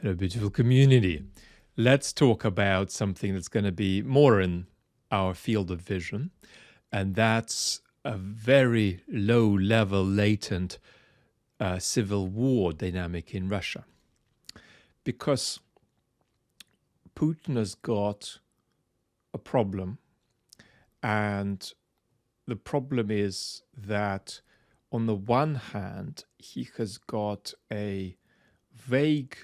Hello, beautiful community. Let's talk about something that's going to be more in our field of vision, and that's a very low-level, latent civil war dynamic in Russia. Because Putin has got a problem, and the problem is that on the one hand, he has got a vague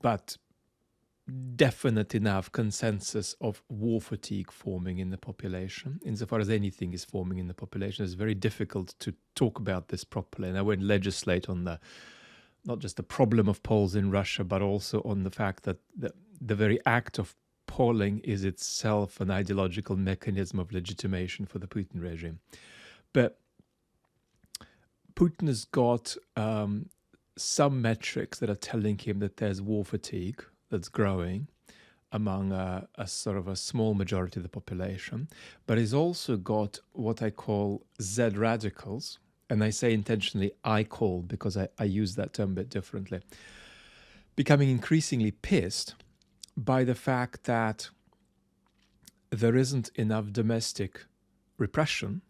but definite enough consensus of war fatigue forming in the population. Insofar as anything is forming in the population, it's very difficult to talk about this properly. And I won't legislate on the not just the problem of polls in Russia, but also on the fact that the very act of polling is itself an ideological mechanism of legitimation for the Putin regime. But Putin has got some metrics that are telling him that there's war fatigue that's growing among a sort of a small majority of the population, but he's also got what I call Z radicals, and I say intentionally I call because I use that term a bit differently, becoming increasingly pissed by the fact that there isn't enough domestic repression,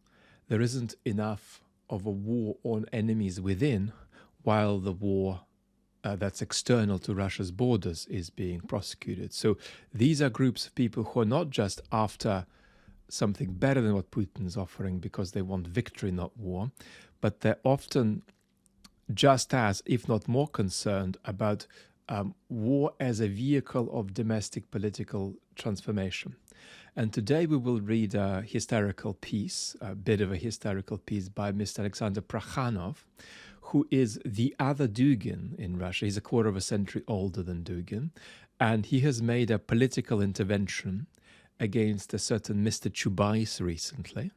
there isn't enough of a war on enemies within, while the war that's external to Russia's borders is being prosecuted. So these are groups of people who are not just after something better than what Putin's offering because they want victory, not war, but they're often just as, if not more, concerned about war as a vehicle of domestic political transformation. And today we will read a hysterical piece, a bit of a hysterical piece by Mr. Alexander Prokhanov, who is the other Dugin in Russia. He's a quarter of a century older than Dugin, and he has made a political intervention against a certain Mr. Chubais recently,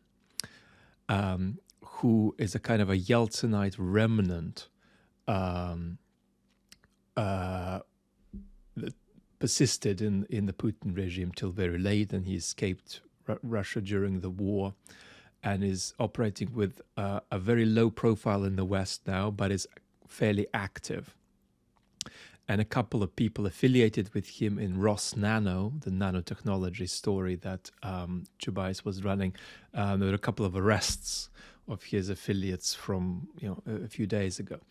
who is a kind of a Yeltsinite remnant that persisted in the Putin regime till very late, and he escaped Russia during the war and is operating with a very low profile in the West now, but is fairly active. And a couple of people affiliated with him in Rosnano, the nanotechnology story that Chubais was running, there were a couple of arrests of his affiliates from a few days ago.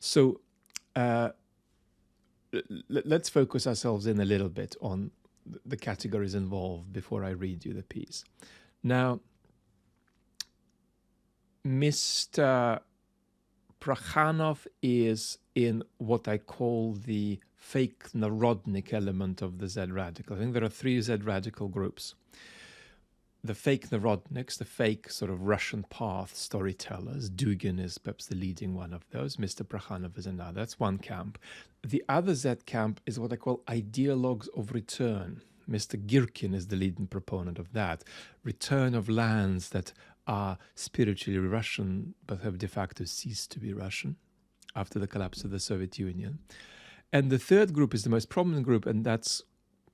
So let's focus ourselves in a little bit on the categories involved before I read you the piece. Now, Mr. Prokhanov is in what I call the fake Narodnik element of the Z radical. I think there are three Z radical groups. The fake Narodniks, the fake sort of Russian path storytellers. Dugin is perhaps the leading one of those. Mr. Prokhanov is another. That's one camp. The other Z camp is what I call ideologues of return. Mr. Girkin is the leading proponent of that. Return of lands that are spiritually Russian but have de facto ceased to be Russian after the collapse of the Soviet Union. And the third group is the most prominent group, and that's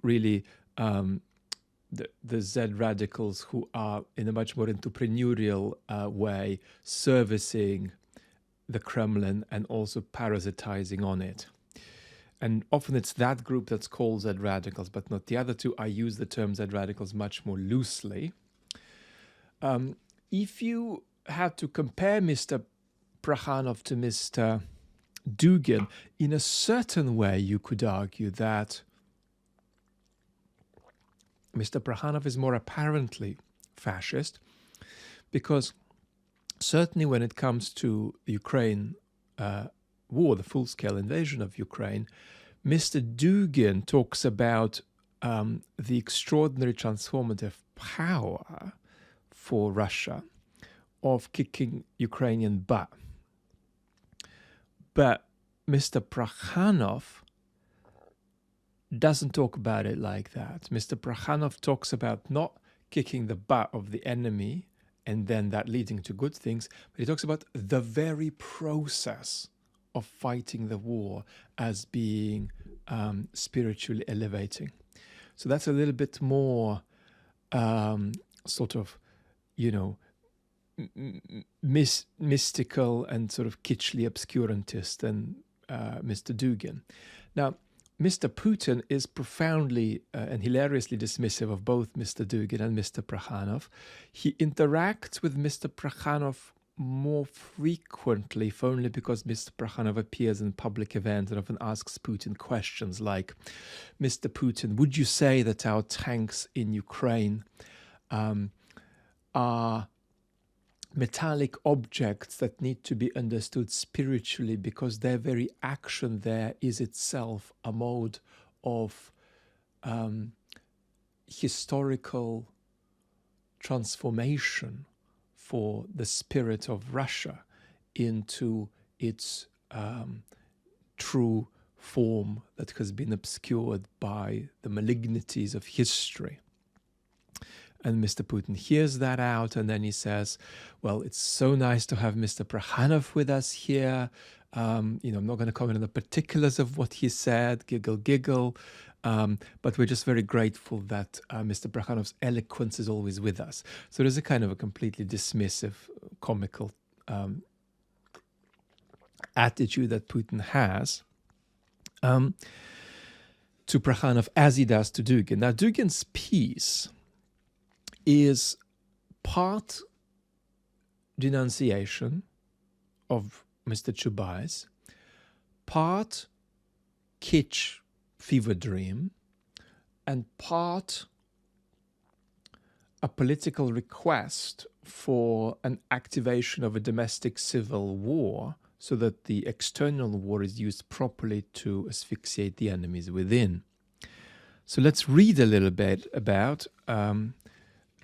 really the Z radicals who are in a much more entrepreneurial way servicing the Kremlin and also parasitizing on it. And often it's that group that's called Z radicals, but not the other two. I use the term Z radicals much more loosely. If you had to compare Mr. Prokhanov to Mr. Dugin, in a certain way you could argue that Mr. Prokhanov is more apparently fascist, because certainly when it comes to the Ukraine war, the full-scale invasion of Ukraine, Mr. Dugin talks about the extraordinary transformative power for Russia of kicking Ukrainian butt. But Mr. Prokhanov doesn't talk about it like that. Mr. Prokhanov talks about not kicking the butt of the enemy and then that leading to good things, but he talks about the very process of fighting the war as being spiritually elevating. So that's a little bit more sort of, mystical and sort of kitschly obscurantist than Mr. Dugin. Now, Mr. Putin is profoundly and hilariously dismissive of both Mr. Dugin and Mr. Prokhanov. He interacts with Mr. Prokhanov more frequently, if only because Mr. Prokhanov appears in public events and often asks Putin questions like, Mr. Putin, would you say that our tanks in Ukraine are metallic objects that need to be understood spiritually because their very action there is itself a mode of historical transformation for the spirit of Russia into its true form that has been obscured by the malignities of history. And Mr. Putin hears that out, and then he says, well, it's so nice to have Mr. Prokhanov with us here. I'm not going to comment on the particulars of what he said, giggle, giggle. But we're just very grateful that Mr. Prokhanov's eloquence is always with us. So there's a kind of a completely dismissive, comical attitude that Putin has to Prokhanov as he does to Dugin. Now, Dugin's piece is part denunciation of Mr. Chubais, part kitsch fever dream, and part a political request for an activation of a domestic civil war so that the external war is used properly to asphyxiate the enemies within. So let's read a little bit about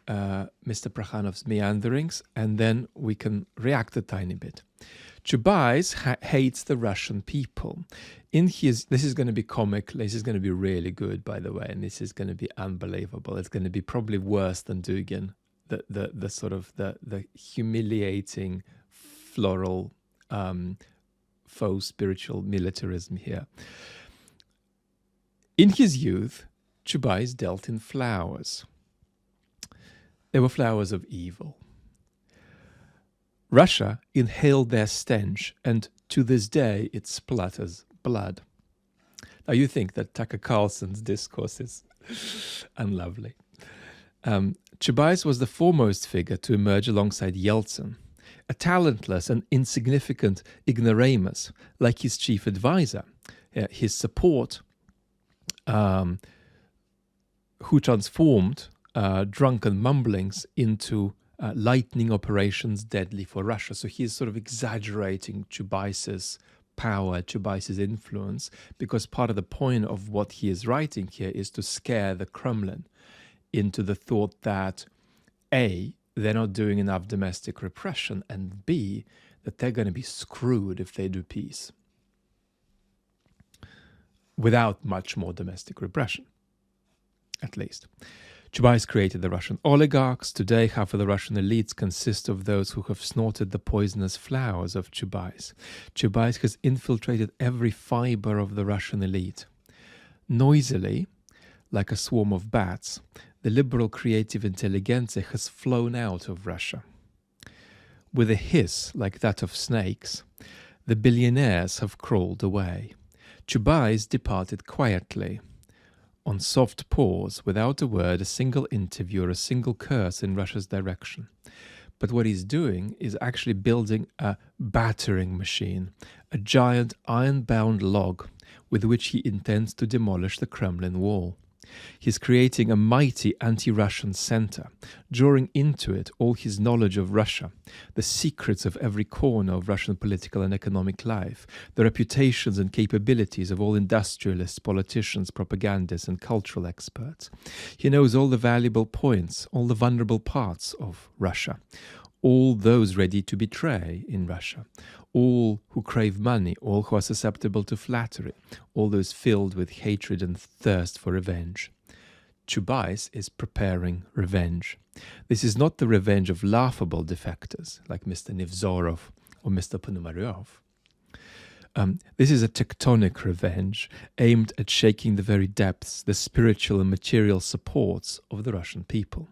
Mr. Prokhanov's meanderings, and then we can react a tiny bit. Chubais hates the Russian people. This is going to be comic, this is going to be really good, by the way, and this is going to be unbelievable. It's going to be probably worse than Dugin, the sort of the humiliating floral faux spiritual militarism here. In his youth, Chubais dealt in flowers. They were flowers of evil. Russia inhaled their stench, and to this day it splutters blood. Now you think that Tucker Carlson's discourse is unlovely. Chubais was the foremost figure to emerge alongside Yeltsin, a talentless and insignificant ignoramus like his chief advisor. His support, who transformed drunken mumblings into lightning operations deadly for Russia. So he's sort of exaggerating Chubais's power, Chubais's influence, because part of the point of what he is writing here is to scare the Kremlin into the thought that A, they're not doing enough domestic repression, and B, that they're going to be screwed if they do peace without much more domestic repression, at least. Chubais created the Russian oligarchs. Today, half of the Russian elites consist of those who have snorted the poisonous flowers of Chubais. Chubais has infiltrated every fiber of the Russian elite. Noisily, like a swarm of bats, the liberal creative intelligentsia has flown out of Russia. With a hiss like that of snakes, the billionaires have crawled away. Chubais departed quietly, on soft paws, without a word, a single interview, or a single curse in Russia's direction. But what he's doing is actually building a battering machine, a giant iron-bound log with which he intends to demolish the Kremlin wall. He's creating a mighty anti-Russian center, drawing into it all his knowledge of Russia, the secrets of every corner of Russian political and economic life, the reputations and capabilities of all industrialists, politicians, propagandists, and cultural experts. He knows all the valuable points, all the vulnerable parts of Russia, all those ready to betray in Russia, all who crave money, all who are susceptible to flattery, all those filled with hatred and thirst for revenge. Chubais is preparing revenge. This is not the revenge of laughable defectors like Mr. Nevzorov or Mr. Ponomaryov. This is a tectonic revenge aimed at shaking the very depths, the spiritual and material supports of the Russian people.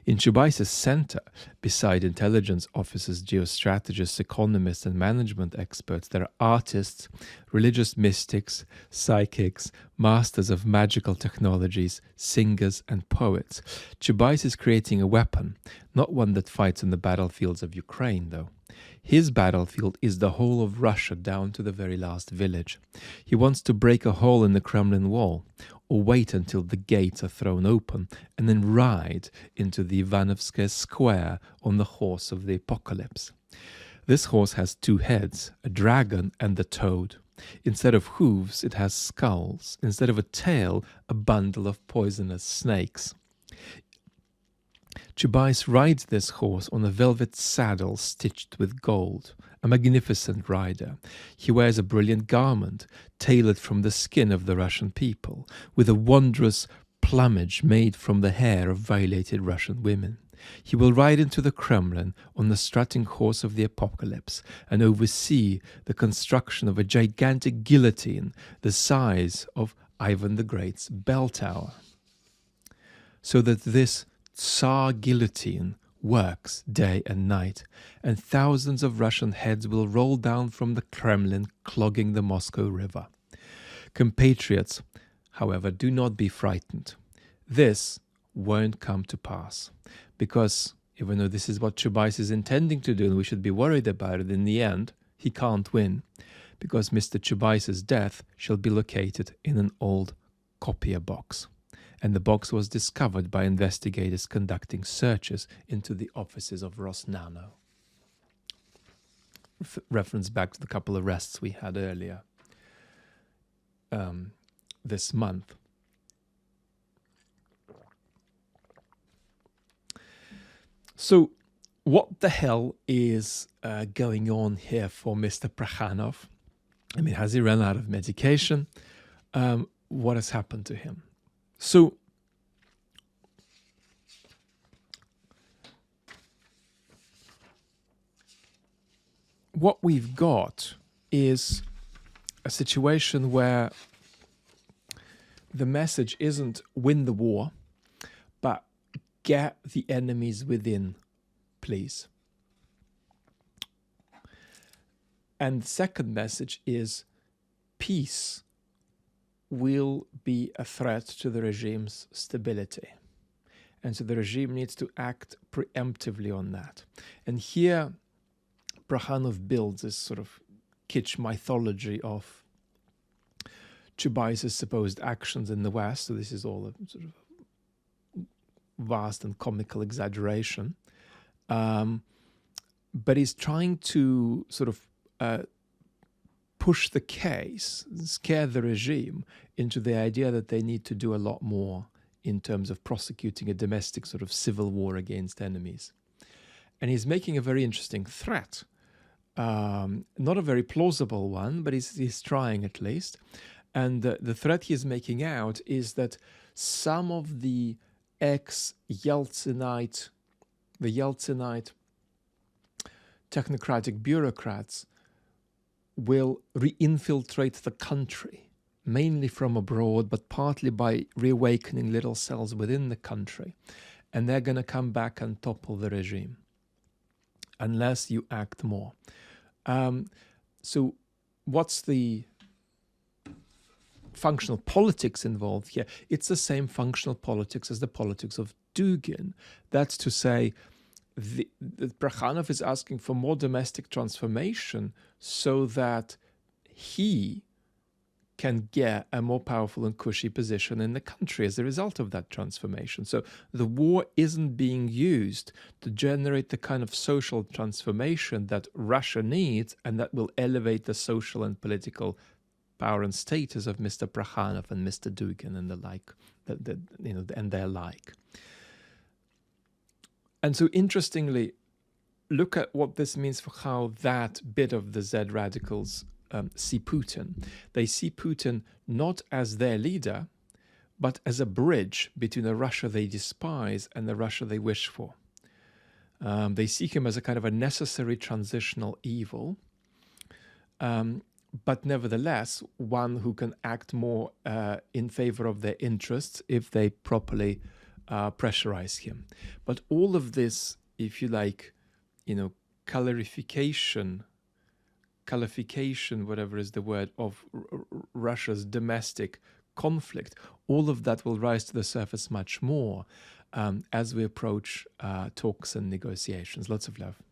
In Chubai's center, beside intelligence officers, geostrategists, economists, and management experts, there are artists, religious mystics, psychics, masters of magical technologies, singers, and poets. Chubais is creating a weapon, not one that fights on the battlefields of Ukraine, though. His battlefield is the whole of Russia down to the very last village. He wants to break a hole in the Kremlin wall, or wait until the gates are thrown open, and then ride into the Ivanovskaya square on the horse of the apocalypse. This horse has two heads, a dragon and the toad. Instead of hooves, it has skulls. Instead of a tail, a bundle of poisonous snakes. Chubais rides this horse on a velvet saddle stitched with gold, a magnificent rider. He wears a brilliant garment, tailored from the skin of the Russian people, with a wondrous plumage made from the hair of violated Russian women. He will ride into the Kremlin on the strutting horse of the apocalypse and oversee the construction of a gigantic guillotine the size of Ivan the Great's bell tower. So that this Tsar guillotine works day and night, and thousands of Russian heads will roll down from the Kremlin, clogging the Moscow River. Compatriots, however, do not be frightened. This won't come to pass, because even though this is what Chubais is intending to do, and we should be worried about it, in the end, he can't win, because Mr. Chubais's death shall be located in an old copier box. And the box was discovered by investigators conducting searches into the offices of Rosnano. Reference back to the couple of arrests we had earlier this month. So what the hell is going on here for Mr. Prokhanov? I mean, has he run out of medication? What has happened to him? So, what we've got is a situation where the message isn't win the war, but get the enemies within, please. And the second message is peace will be a threat to the regime's stability. And so the regime needs to act preemptively on that. And here, Prokhanov builds this sort of kitsch mythology of Chubais's supposed actions in the West. So this is all a sort of vast and comical exaggeration. But he's trying to sort of push the case, scare the regime into the idea that they need to do a lot more in terms of prosecuting a domestic sort of civil war against enemies. And he's making a very interesting threat. Not a very plausible one, but he's trying at least. And the threat he's making out is that some of the ex-Yeltsinite, technocratic bureaucrats will re-infiltrate the country, mainly from abroad, but partly by reawakening little cells within the country. And they're going to come back and topple the regime unless you act more. So what's the functional politics involved here? It's the same functional politics as the politics of Dugin. That's to say, the Prokhanov is asking for more domestic transformation so that he can get a more powerful and cushy position in the country as a result of that transformation. So the war isn't being used to generate the kind of social transformation that Russia needs and that will elevate the social and political power and status of Mr. Prokhanov and Mr. Dugin and the like, and their like. And so interestingly, look at what this means for how that bit of the Z radicals see Putin. They see Putin not as their leader, but as a bridge between the Russia they despise and the Russia they wish for. They see him as a kind of a necessary transitional evil. but nevertheless, one who can act more in favor of their interests if they properly pressurize him. But all of this, if you like, qualification, whatever is the word, of Russia's domestic conflict, all of that will rise to the surface much more as we approach talks and negotiations. Lots of love.